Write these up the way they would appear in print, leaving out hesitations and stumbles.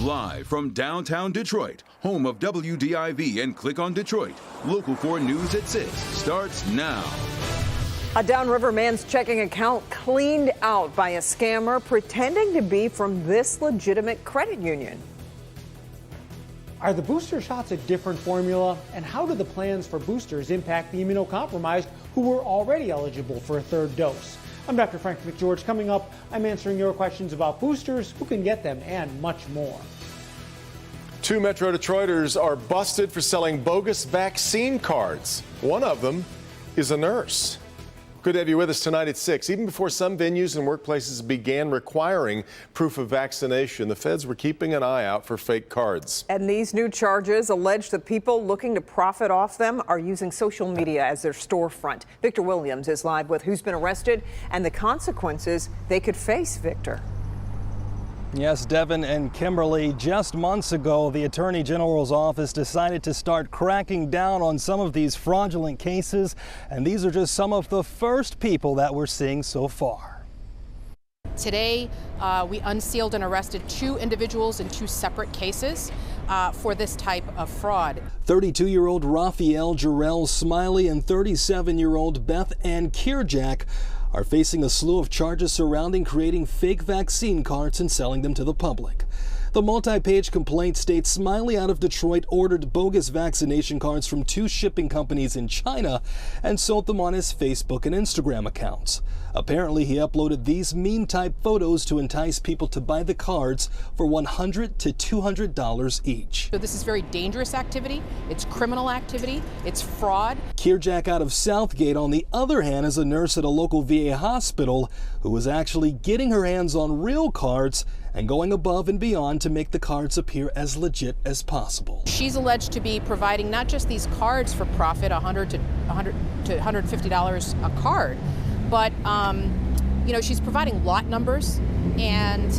Live from downtown Detroit, home of WDIV and Click on Detroit, Local 4 News at 6 starts now. A downriver man's checking account cleaned out by a scammer pretending to be from this legitimate credit union. Are the booster shots a different formula? And how do the plans for boosters impact the immunocompromised who were already eligible for a third dose? I'm Dr. Frank McGeorge. Coming up, I'm answering your questions about boosters, who can get them, and much more. 2 Metro Detroiters are busted for selling bogus vaccine cards. One of them is a nurse. Good to have you with us tonight at 6. Even before some venues and workplaces began requiring proof of vaccination, the feds were keeping an eye out for fake cards. And these new charges allege that people looking to profit off them are using social media as their storefront. Victor Williams is live with who's been arrested and the consequences they could face. Victor. Yes, Devin and Kimberly, just months ago, the Attorney General's office decided to start cracking down on some of these fraudulent cases, and these are just some of the first people that we're seeing so far. Today, we unsealed and arrested 2 individuals in 2 separate cases for this type of fraud. 32-year-old Raphael Jarrell Smiley and 37-year-old Beth Ann Kierjack are facing a slew of charges surrounding creating fake vaccine cards and selling them to the public. The multi-page complaint states Smiley out of Detroit ordered bogus vaccination cards from 2 shipping companies in China and sold them on his Facebook and Instagram accounts. Apparently, he uploaded these meme-type photos to entice people to buy the cards for $100 to $200 each. So this is very dangerous activity. It's criminal activity. It's fraud. Kierjack out of Southgate, on the other hand, is a nurse at a local VA hospital who was actually getting her hands on real cards and going above and beyond to make the cards appear as legit as possible. She's alleged to be providing not just these cards for profit, $100 to $150 a card, but she's providing lot numbers and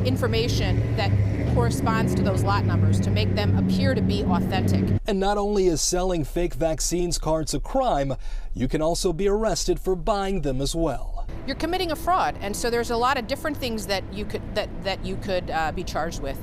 information that corresponds to those lot numbers to make them appear to be authentic. And not only is selling fake vaccines cards a crime, you can also be arrested for buying them as well. You're committing a fraud, and so there's a lot of different things that you could be charged with.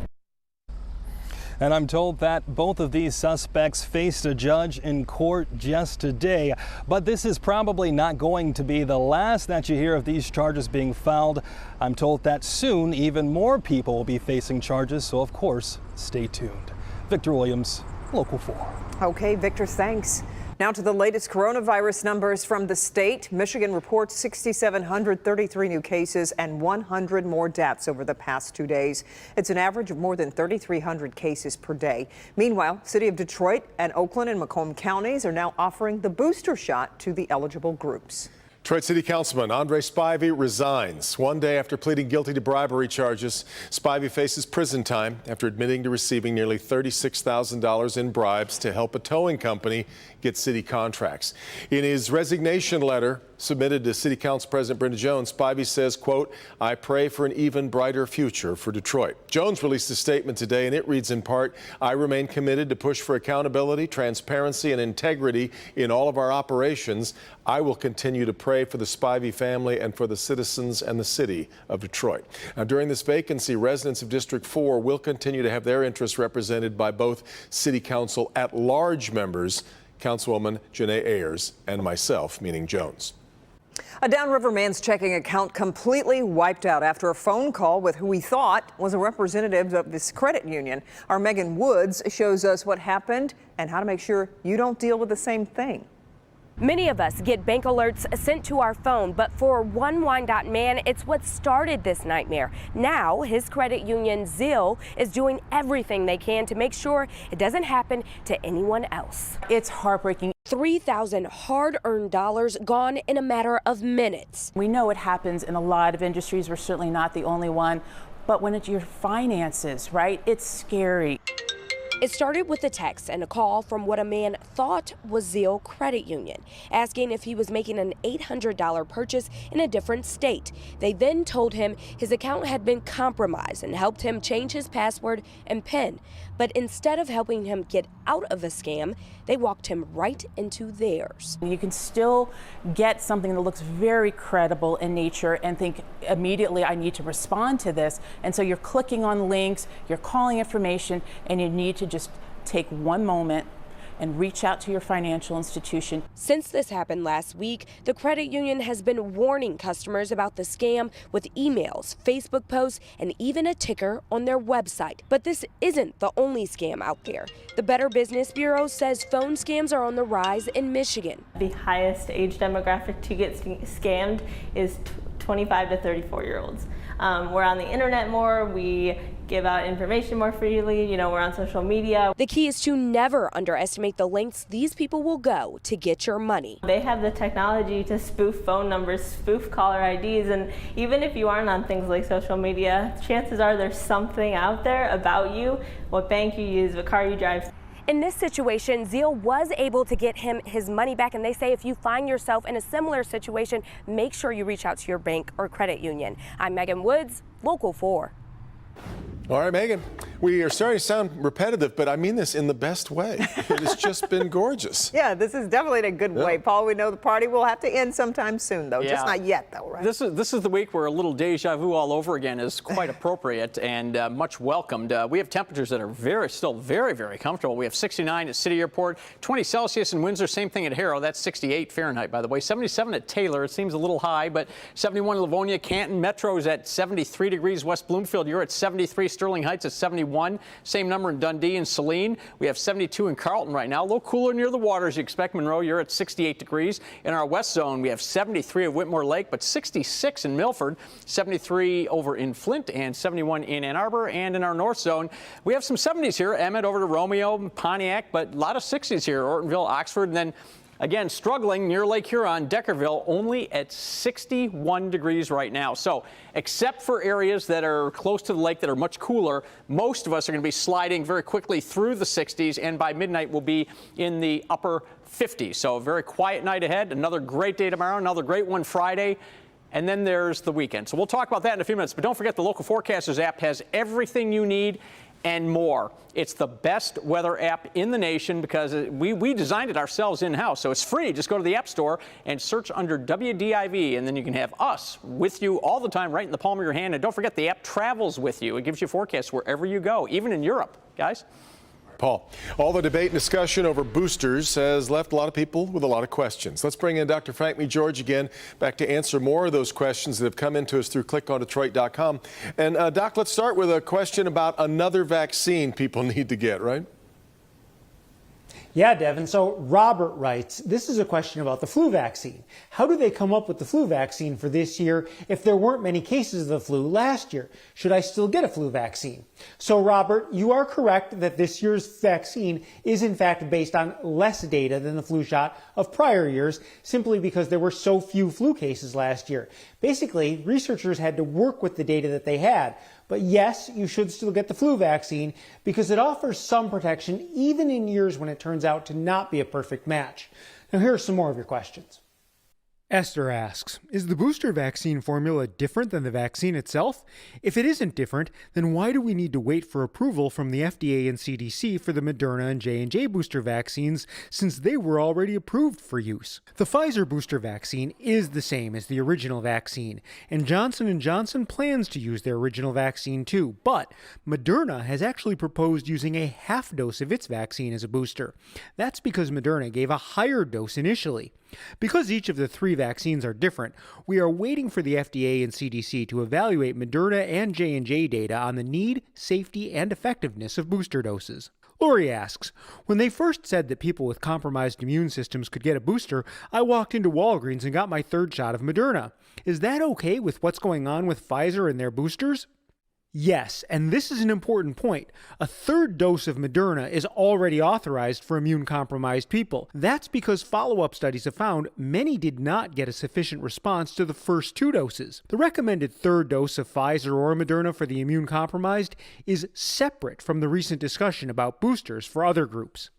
And I'm told that both of these suspects faced a judge in court just today. But this is probably not going to be the last that you hear of these charges being filed. I'm told that soon even more people will be facing charges, so of course, stay tuned. Victor Williams, Local 4. Okay, Victor, thanks. Now to the latest coronavirus numbers from the state. Michigan reports 6,733 new cases and 100 more deaths over the past 2 days. It's an average of more than 3,300 cases per day. Meanwhile, City of Detroit and Oakland and Macomb counties are now offering the booster shot to the eligible groups. Detroit City Councilman Andre Spivey resigns. 1 day after pleading guilty to bribery charges, Spivey faces prison time after admitting to receiving nearly $36,000 in bribes to help a towing company get city contracts. In his resignation letter submitted to City Council President Brenda Jones, Spivey says, quote, "I pray for an even brighter future for Detroit." Jones released a statement today, and it reads in part, "I remain committed to push for accountability, transparency, and integrity in all of our operations. I will continue to pray for the Spivey family and for the citizens and the city of Detroit." Now, during this vacancy, residents of District 4 will continue to have their interests represented by both City Council at-large members, Councilwoman Janae Ayers, and myself, meaning Jones. A downriver man's checking account completely wiped out after a phone call with who he thought was a representative of his credit union. Our Megan Woods shows us what happened and how to make sure you don't deal with the same thing. Many of us get bank alerts sent to our phone, but for one Wyandotte man, it's what started this nightmare. Now, his credit union, Zill, is doing everything they can to make sure it doesn't happen to anyone else. It's heartbreaking. 3,000 hard-earned dollars gone in a matter of minutes. We know it happens in a lot of industries. We're certainly not the only one. But when it's your finances, right, it's scary. It started with a text and a call from what a man thought was Zeal Credit Union, asking if he was making an $800 purchase in a different state. They then told him his account had been compromised and helped him change his password and PIN. But instead of helping him get out of a scam, they walked him right into theirs. You can still get something that looks very credible in nature and think immediately, I need to respond to this. And so you're clicking on links, you're calling information, and you need to just take one moment and reach out to your financial institution. Since this happened last week, the credit union has been warning customers about the scam with emails, Facebook posts, and even a ticker on their website. But this isn't the only scam out there. The Better Business Bureau says phone scams are on the rise in Michigan. The highest age demographic to get scammed is 25 to 34-year-olds. We're on the internet more, we give out information more freely, we're on social media. The key is to never underestimate the lengths these people will go to get your money. They have the technology to spoof phone numbers, spoof caller IDs, and even if you aren't on things like social media, chances are there's something out there about you, what bank you use, what car you drive. In this situation, Zeal was able to get him his money back, and they say if you find yourself in a similar situation, make sure you reach out to your bank or credit union. I'm Megan Woods, Local 4. All right, Megan, we are starting to sound repetitive, but I mean this in the best way. It has just been gorgeous. Yeah, this is definitely in a good way. Paul, we know the party will have to end sometime soon, though. Yeah. Just not yet, though, right? This is the week where a little deja vu all over again is quite appropriate and much welcomed. We have temperatures that are still very, very comfortable. We have 69 at City Airport, 20 Celsius in Windsor, same thing at Harrow. That's 68 Fahrenheit, by the way. 77 at Taylor. It seems a little high, but 71 Livonia, Canton. Metro's at 73 degrees. West Bloomfield, you're at 73. Sterling Heights at 71. Same number in Dundee and Saline. We have 72 in Carlton right now. A little cooler near the water as you expect. Monroe, you're at 68 degrees. In our west zone, we have 73 at Whitmore Lake, but 66 in Milford, 73 over in Flint, and 71 in Ann Arbor. And in our north zone, we have some 70s here. Emmett over to Romeo, Pontiac, but a lot of 60s here. Ortonville, Oxford, and then again, struggling near Lake Huron, Deckerville, only at 61 degrees right now. So except for areas that are close to the lake that are much cooler, most of us are going to be sliding very quickly through the 60s, and by midnight we'll be in the upper 50s. So a very quiet night ahead. Another great day tomorrow, another great one Friday. And then there's the weekend. So we'll talk about that in a few minutes. But don't forget, the Local Forecasters app has everything you need and more. It's the best weather app in the nation because we designed it ourselves in-house. So it's free. Just go to the App Store and search under WDIV, and then you can have us with you all the time right in the palm of your hand. And don't forget, the app travels with you. It gives you forecasts wherever you go, even in Europe, guys. Paul, all the debate and discussion over boosters has left a lot of people with a lot of questions. Let's bring in Dr. Frank McGeorge again, back to answer more of those questions that have come into us through clickondetroit.com. And Doc, let's start with a question about another vaccine people need to get, right? Yeah, Devin. So Robert writes, this is a question about the flu vaccine. How do they come up with the flu vaccine for this year if there weren't many cases of the flu last year? Should I still get a flu vaccine? So Robert, you are correct that this year's vaccine is in fact based on less data than the flu shot of prior years, simply because there were so few flu cases last year. Basically, researchers had to work with the data that they had. But yes, you should still get the flu vaccine because it offers some protection even in years when it turns out to not be a perfect match. Now here are some more of your questions. Esther asks, is the booster vaccine formula different than the vaccine itself? If it isn't different, then why do we need to wait for approval from the FDA and CDC for the Moderna and J&J booster vaccines since they were already approved for use? The Pfizer booster vaccine is the same as the original vaccine, and Johnson & Johnson plans to use their original vaccine too, but Moderna has actually proposed using a half dose of its vaccine as a booster. That's because Moderna gave a higher dose initially. Because each of the three vaccines are different, we are waiting for the FDA and CDC to evaluate Moderna and J&J data on the need, safety, and effectiveness of booster doses. Lori asks, when they first said that people with compromised immune systems could get a booster, I walked into Walgreens and got my third shot of Moderna. Is that okay with what's going on with Pfizer and their boosters? Yes, and this is an important point. A third dose of Moderna is already authorized for immune-compromised people. That's because follow-up studies have found many did not get a sufficient response to the first two doses. The recommended third dose of Pfizer or Moderna for the immune-compromised is separate from the recent discussion about boosters for other groups.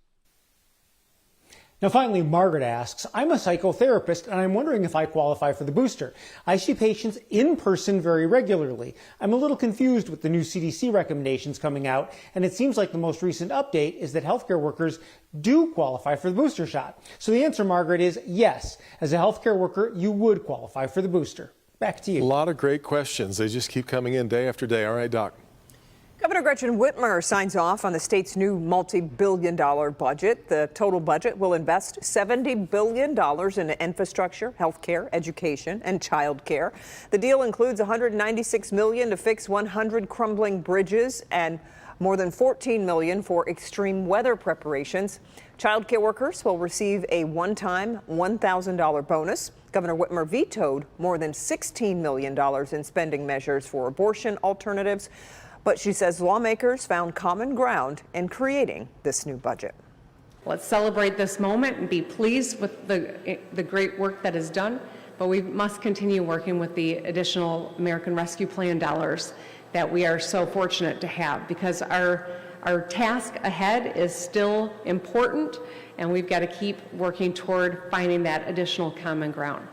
Now finally, Margaret asks, I'm a psychotherapist and I'm wondering if I qualify for the booster. I see patients in person very regularly. I'm a little confused with the new CDC recommendations coming out, and it seems like the most recent update is that healthcare workers do qualify for the booster shot. So the answer, Margaret, is yes. As a healthcare worker, you would qualify for the booster. Back to you. A lot of great questions. They just keep coming in day after day. All right, Doc. Governor Gretchen Whitmer signs off on the state's new multi-billion-dollar budget. The total budget will invest $70 billion in infrastructure, health care, education, and child care. The deal includes $196 million to fix 100 crumbling bridges and more than $14 million for extreme weather preparations. Child care workers will receive a one-time $1,000 bonus. Governor Whitmer vetoed more than $16 million in spending measures for abortion alternatives. But she says lawmakers found common ground in creating this new budget. Let's celebrate this moment and be pleased with the great work that is done, but we must continue working with the additional American Rescue Plan dollars that we are so fortunate to have, because our task ahead is still important, and we've got to keep working toward finding that additional common ground.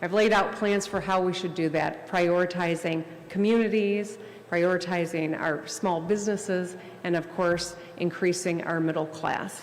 I've laid out plans for how we should do that, prioritizing communities, prioritizing our small businesses, and of course, increasing our middle class.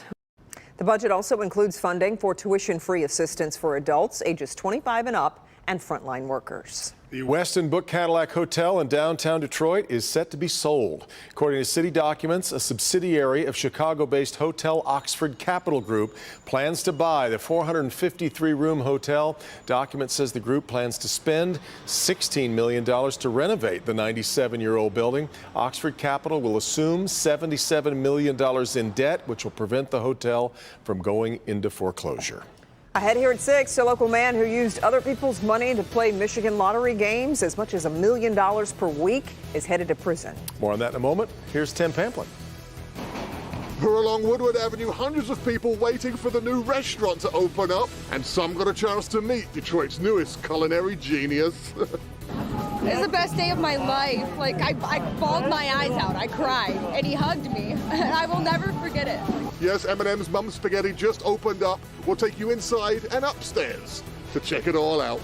The budget also includes funding for tuition-free assistance for adults ages 25 and up and frontline workers. The Westin Book Cadillac Hotel in downtown Detroit is set to be sold. According to city documents, a subsidiary of Chicago-based Hotel Oxford Capital Group plans to buy the 453-room hotel. Document says the group plans to spend $16 million to renovate the 97-year-old building. Oxford Capital will assume $77 million in debt, which will prevent the hotel from going into foreclosure. Ahead here at 6, a local man who used other people's money to play Michigan lottery games as much as $1 million per week is headed to prison. More on that in a moment. Here's Tim Pamplin. Along Woodward Avenue, hundreds of people waiting for the new restaurant to open up, and some got a chance to meet Detroit's newest culinary genius. It's the best day of my life. Like, I bawled my eyes out. I cried, and he hugged me. I will never forget it. Yes, M&M's Mum Spaghetti just opened up. We'll take you inside and upstairs to check it all out.